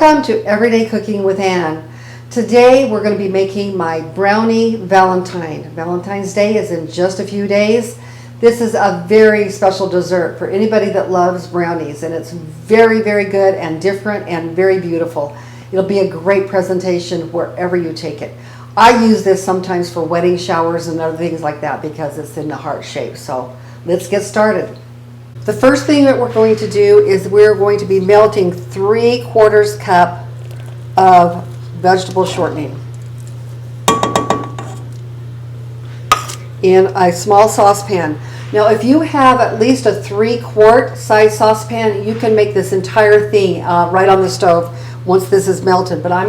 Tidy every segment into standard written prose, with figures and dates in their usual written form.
Welcome to Everyday Cooking with Ann. Today we're going to be making my Brownie Valentine. Valentine's Day is in just a few days. This is a very special dessert for anybody that loves brownies, and it's very, very good and different and very beautiful. It'll be a great presentation wherever you take it. I use this sometimes for wedding showers and other things like that because it's in the heart shape. So let's get started. The first thing that we're going to do is we're going to be melting 3/4 cup of vegetable shortening in a small saucepan. Now if you have at least a 3-quart size saucepan, you can make this entire thing right on the stove once this is melted. But I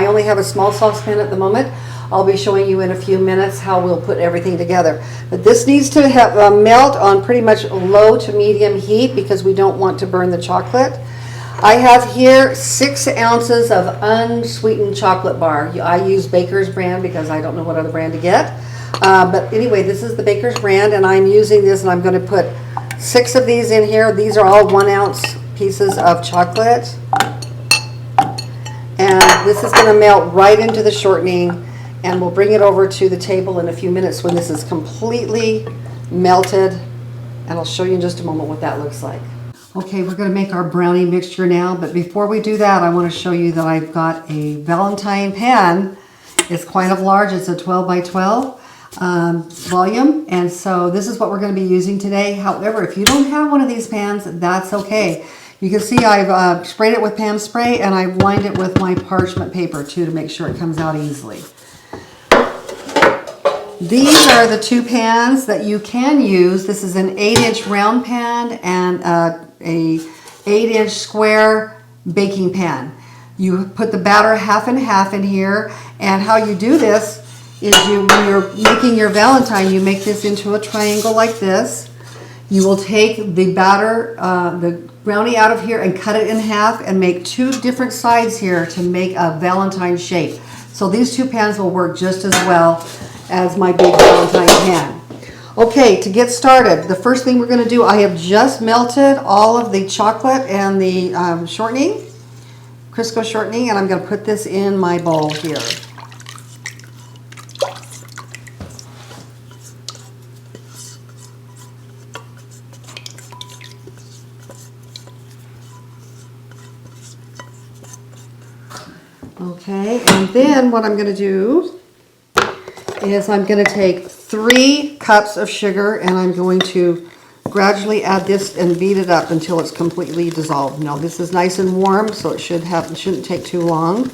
only have a small saucepan at the moment. I'll be showing you in a few minutes how we'll put everything together. But this needs to have melt on pretty much low to medium heat because we don't want to burn the chocolate. I have here 6 ounces of unsweetened chocolate bar. I use Baker's brand because I don't know what other brand to get. But anyway, this is the Baker's brand, and I'm using this, and I'm going to put 6 of these in here. These are all 1 ounce pieces of chocolate. And this is going to melt right into the shortening. And we'll bring it over to the table in a few minutes when this is completely melted. And I'll show you in just a moment what that looks like. Okay, we're going to make our brownie mixture now. But before we do that, I want to show you that I've got a Valentine pan. It's quite large. It's a 12 by 12 volume. And so this is what we're going to be using today. However, if you don't have one of these pans, that's okay. You can see I've sprayed it with Pam spray, and I've lined it with my parchment paper too to make sure it comes out easily. These are the 2 pans that you can use. This is an 8-inch round pan and a 8-inch square baking pan. You put the batter half and half in here, and how you do this is when you're making your Valentine, you make this into a triangle like this. You will take the batter, the brownie out of here and cut it in half and make 2 different sides here to make a Valentine shape. So these 2 pans will work just as well as my big Valentine pan. Okay, to get started, the first thing we're going to do, I have just melted all of the chocolate and the shortening, Crisco shortening, and I'm going to put this in my bowl here. Okay, and then what I'm going to do is I'm going to take 3 cups of sugar, and I'm going to gradually add this and beat it up until it's completely dissolved. Now this is nice and warm, so it shouldn't take too long.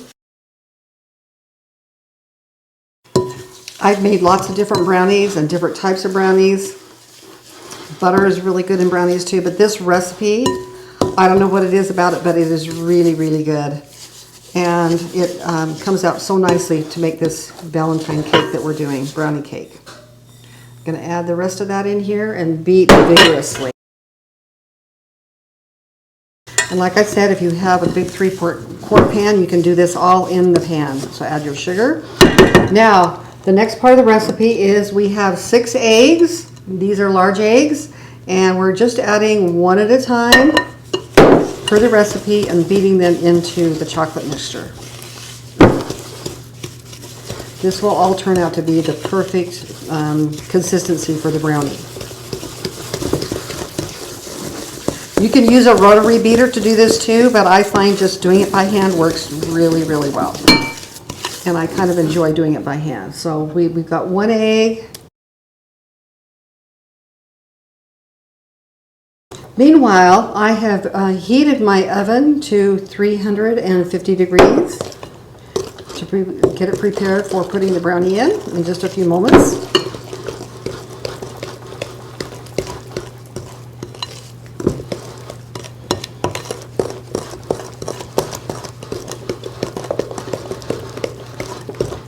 I've made lots of different brownies and different types of brownies. Butter is really good in brownies too, but this recipe, I don't know what it is about it, but it is really, really good. And it comes out so nicely to make this Valentine cake that we're doing, brownie cake. I'm going to add the rest of that in here and beat vigorously. And like I said, if you have a big 3-quart pan, you can do this all in the pan. So add your sugar. Now, the next part of the recipe is we have 6 eggs. These are large eggs, and we're just adding 1 at a time for the recipe and beating them into the chocolate mixture. This will all turn out to be the perfect consistency for the brownie. You can use a rotary beater to do this too, but I find just doing it by hand works really, really well. And I kind of enjoy doing it by hand. So we've got 1 egg. Meanwhile, I have heated my oven to 350 degrees to get it prepared for putting the brownie in just a few moments.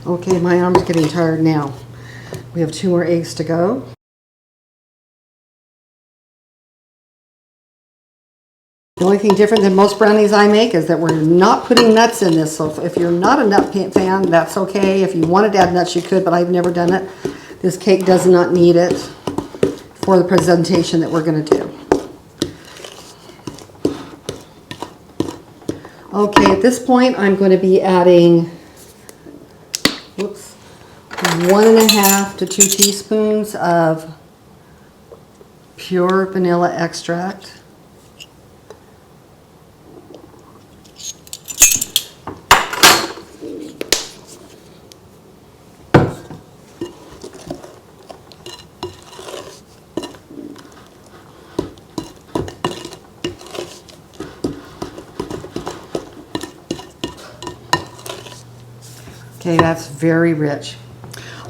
Okay, my arm's getting tired now. We have 2 more eggs to go. The only thing different than most brownies I make is that we're not putting nuts in this. So if you're not a nut fan, that's okay. If you wanted to add nuts, you could, but I've never done it. This cake does not need it for the presentation that we're going to do. Okay, at this point, I'm going to be adding, whoops, 1.5 to 2 teaspoons of pure vanilla extract. Okay, that's very rich.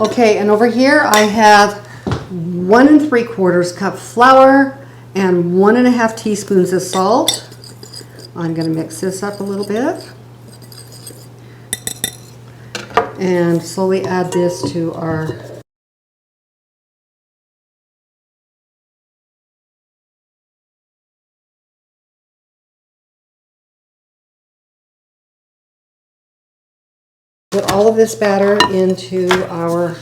Okay, and over here I have 1 3/4 cup flour and 1.5 teaspoons of salt. I'm going to mix this up a little bit and slowly add this to our put all of this batter into our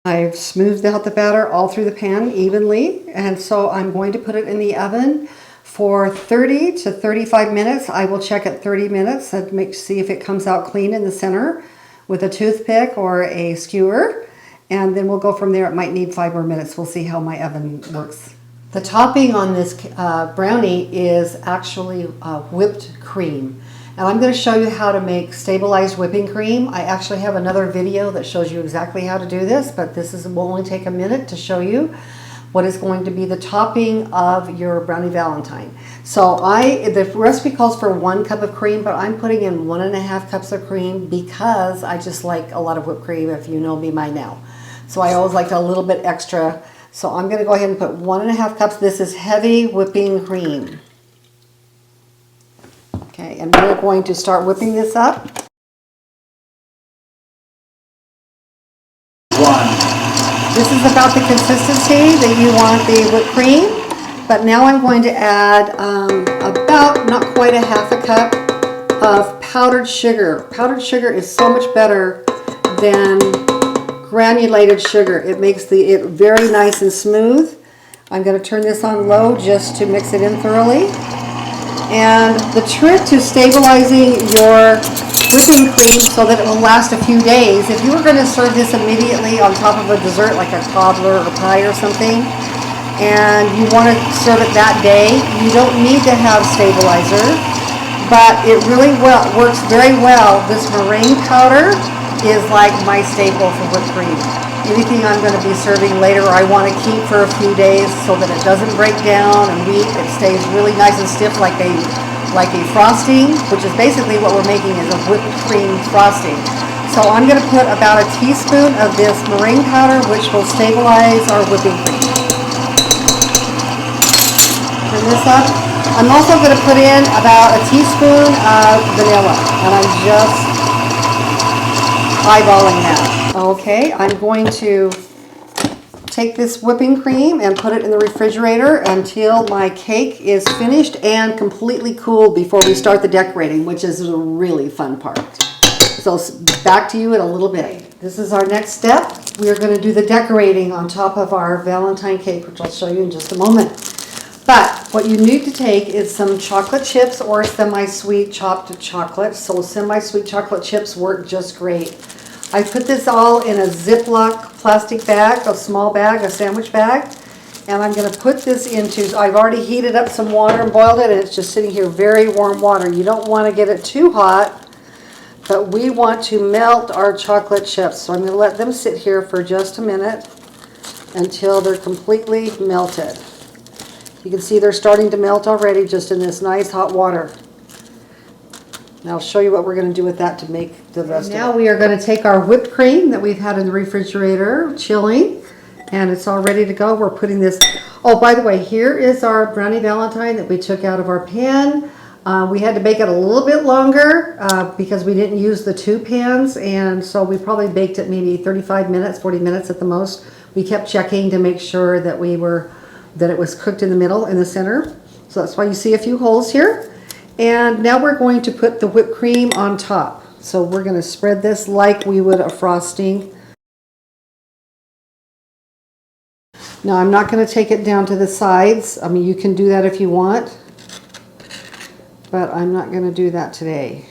I've smoothed out the batter all through the pan evenly, and so I'm going to put it in the oven for 30 to 35 minutes. I will check at 30 minutes and see if it comes out clean in the center with a toothpick or a skewer, and then we'll go from there. It might need 5 more minutes. We'll see how my oven works. The topping on this brownie is actually whipped cream. And I'm going to show you how to make stabilized whipping cream. I actually have another video that shows you exactly how to do this, but this will only take a minute to show you what is going to be the topping of your Brownie Valentine. So the recipe calls for 1 cup of cream, but I'm putting in 1.5 cups of cream because I just like a lot of whipped cream, if you know me by now. So I always like a little bit extra. So I'm going to go ahead and put 1.5 cups. This is heavy whipping cream. Okay, and we're going to start whipping this up. This is about the consistency that you want the whipped cream. But now I'm going to add about not quite a half a cup of powdered sugar. Powdered sugar is so much better than granulated sugar. It makes it very nice and smooth. I'm going to turn this on low just to mix it in thoroughly. And the trick to stabilizing your whipping cream so that it will last a few days, if you were going to serve this immediately on top of a dessert like a cobbler or pie or something, and you want to serve it that day, you don't need to have stabilizer, but it really works very well. This meringue powder is like my staple for whipped cream. Anything I'm going to be serving later I want to keep for a few days so that it doesn't break down and weak. It stays really nice and stiff like a frosting, which is basically what we're making is a whipped cream frosting. So I'm going to put about a teaspoon of this meringue powder, which will stabilize our whipping cream. Turn this up. I'm also going to put in about a teaspoon of vanilla, and I'm just eyeballing that. Okay, I'm going to take this whipping cream and put it in the refrigerator until my cake is finished and completely cooled before we start the decorating, which is a really fun part. So back to you in a little bit. This is our next step. We are going to do the decorating on top of our Valentine cake, which I'll show you in just a moment. But what you need to take is some chocolate chips or semi-sweet chopped chocolate. So semi-sweet chocolate chips work just great. I put this all in a Ziploc plastic bag, a small bag, a sandwich bag, and I'm going to put this into, I've already heated up some water and boiled it, and it's just sitting here, very warm water. You don't want to get it too hot, but we want to melt our chocolate chips. So I'm going to let them sit here for just a minute until they're completely melted. You can see they're starting to melt already just in this nice hot water. Now I'll show you what we're going to do with that to make the rest of it. Now we are going to take our whipped cream that we've had in the refrigerator chilling, and it's all ready to go. We're putting this, oh, by the way, here is our Brownie Valentine that we took out of our pan. We had to bake it a little bit longer because we didn't use the 2 pans, and so we probably baked it maybe 35 minutes, 40 minutes at the most. We kept checking to make sure that that it was cooked in the middle, in the center. So that's why you see a few holes here. And now we're going to put the whipped cream on top. So we're going to spread this like we would a frosting. Now I'm not going to take it down to the sides. I mean, you can do that if you want, but I'm not going to do that today.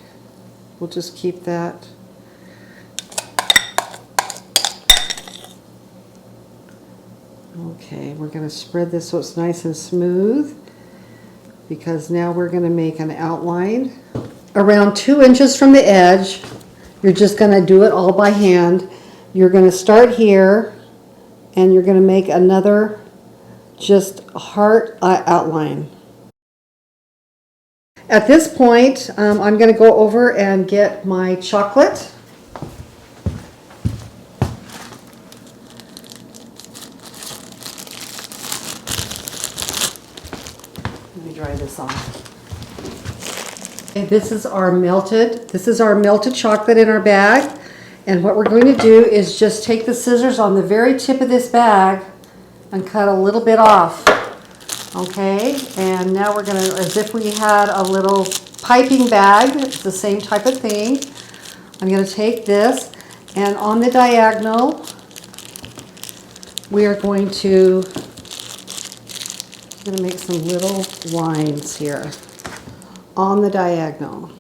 We'll just keep that. Okay, we're going to spread this so it's nice and smooth, because now we're going to make an outline. Around 2 inches from the edge, you're just going to do it all by hand. You're going to start here, and you're going to make another just heart outline. At this point, I'm going to go over and get my chocolate. Let me dry this off. Okay, this is our melted chocolate in our bag. And what we're going to do is just take the scissors on the very tip of this bag and cut a little bit off. Okay, and now we're going to, as if we had a little piping bag, it's the same type of thing. I'm going to take this, and on the diagonal, we are going to make some little lines here on the diagonal.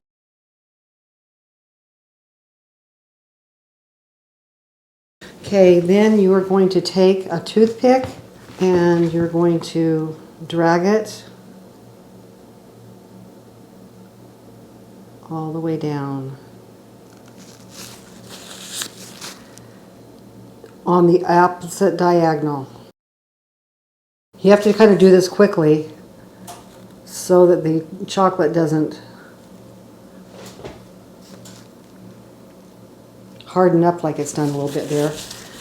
Okay, then you are going to take a toothpick and you're going to drag it all the way down on the opposite diagonal. You have to kind of do this quickly so that the chocolate doesn't harden up like it's done a little bit there.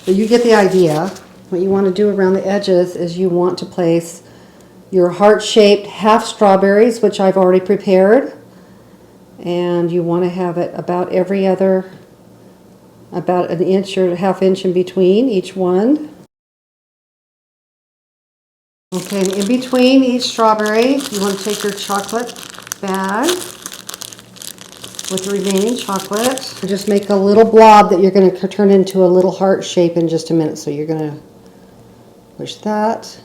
But you get the idea. What you want to do around the edges is you want to place your heart-shaped half strawberries, which I've already prepared. And you want to have it about about an inch or a half inch in between each one. Okay, and in between each strawberry, you want to take your chocolate bag with the remaining chocolate. And just make a little blob that you're going to turn into a little heart shape in just a minute. So you're going to push that.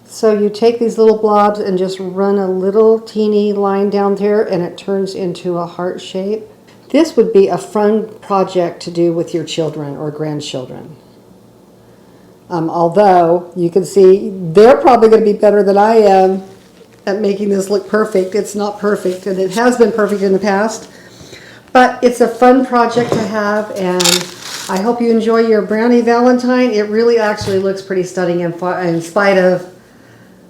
So you take these little blobs and just run a little teeny line down there, and it turns into a heart shape. This would be a fun project to do with your children or grandchildren. Although you can see they're probably going to be better than I am at making this look perfect. It's not perfect, and it has been perfect in the past. But it's a fun project to have, and I hope you enjoy your Brownie Valentine. It really actually looks pretty stunning in spite of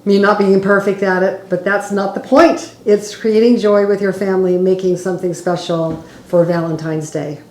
me not being perfect at it, but that's not the point. It's creating joy with your family, making something special for Valentine's Day.